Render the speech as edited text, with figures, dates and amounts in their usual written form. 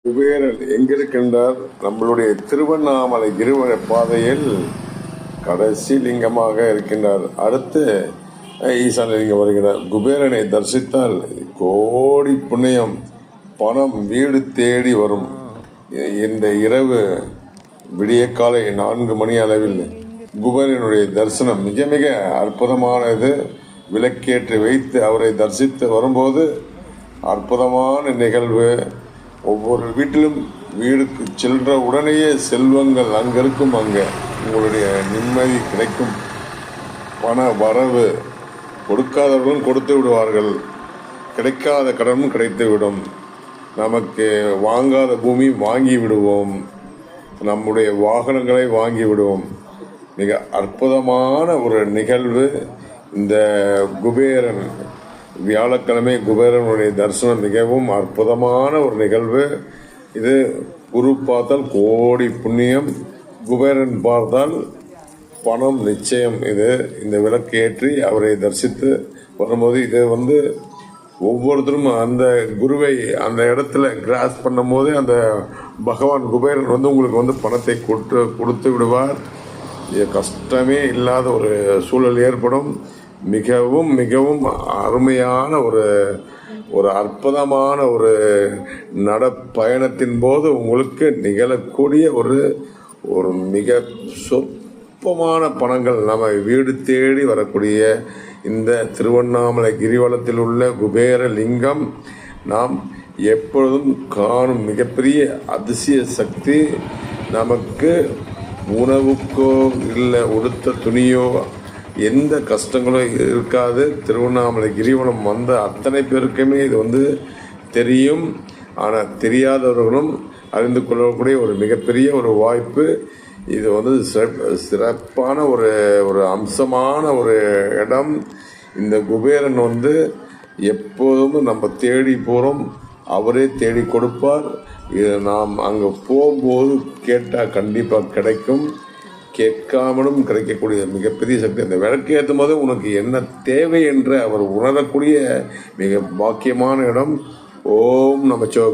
குபேரன் எங்கிருக்கின்றார்? நம்மளுடைய திருவண்ணாமலை கிரிவல பாதையில் கடைசி லிங்கமாக இருக்கின்றார். அடுத்து ஈசான லிங்கம் வருகிறார். குபேரனை தரிசித்தால் கோடி புண்ணியம், பணம் வீடு தேடி வரும். இந்த இரவு விடிய காலை 4 மணி அளவில் குபேரனுடைய தரிசனம் மிக மிக அற்புதமானது. விளக்கேற்றி வைத்து அவரை தரிசித்து வரும்போது அற்புதமான நிகழ்வு. ஒவ்வொரு வீட்டிலும் வீடுக்கு செல்ற உடனேயே செல்வங்கள் அங்கே இருக்கும். அங்கே உங்களுடைய நிம்மதி கிடைக்கும். பண வரவு, கொடுக்காதவர்களும் கொடுத்து விடுவார்கள். கிடைக்காத கடனும் கிடைத்துவிடும். நமக்கு வாங்காத பூமி வாங்கி விடுவோம். நம்முடைய வாகனங்களை வாங்கி விடுவோம். மிக அற்புதமான ஒரு நிகழ்வு இந்த குபேரன். வியாழக்கிழமை குபேரனுடைய தரிசனம் மிகவும் அற்புதமான ஒரு நிகழ்வு. இது குரு பார்த்தால் கோடி புண்ணியம், குபேரன் பார்த்தால் பணம் நிச்சயம். இது இந்த விளக்கு ஏற்றி அவரை தரிசித்து வரும்போது இது ஒவ்வொருத்தரும் அந்த குருவை அந்த இடத்துல கிராஸ் பண்ணும் போது அந்த பகவான் குபேரன் உங்களுக்கு பணத்தை கொடுத்து விடுவார். கஷ்டமே இல்லாத ஒரு சூழல் ஏற்படும். மிகவும் மிகவும் அருமையான ஒரு அற்புதமான ஒரு நடப்பயணத்தின் போது உங்களுக்கு நிகழக்கூடிய ஒரு மிக சொற்பமான பணங்கள் நம்ம வீடு தேடி வரக்கூடிய இந்த திருவண்ணாமலை கிரிவலத்தில் உள்ள குபேர லிங்கம் நாம் எப்பொழுதும் காணும் மிகப்பெரிய அதிசய சக்தி. நமக்கு உணவுக்கோ இல்லை உடுத்த துணியோ எந்த கஷ்டங்களும் இருக்காது. திருவண்ணாமலை கிரிவலம் வந்த அத்தனை பேருக்குமே இது தெரியும். ஆனால் தெரியாதவர்களும் அறிந்து கொள்ளக்கூடிய ஒரு மிகப்பெரிய ஒரு வாய்ப்பு. இது சிறப்பான ஒரு அம்சமான ஒரு இடம். இந்த குபேரன் எப்போதும் நம்ம தேடி போகிறோம், அவரே தேடி கொடுப்பார். இது நாம் அங்கே போகும்போது கேட்டால் கண்டிப்பாக கிடைக்கும். கேட்காமலும் கிடைக்கக்கூடிய மிகப்பெரிய சக்தி. அந்த விளக்கு ஏற்றும் போது உனக்கு என்ன தேவை என்று அவர் உணரக்கூடிய மிக பாக்கியமான இடம். ஓம் நமச்சிவாய.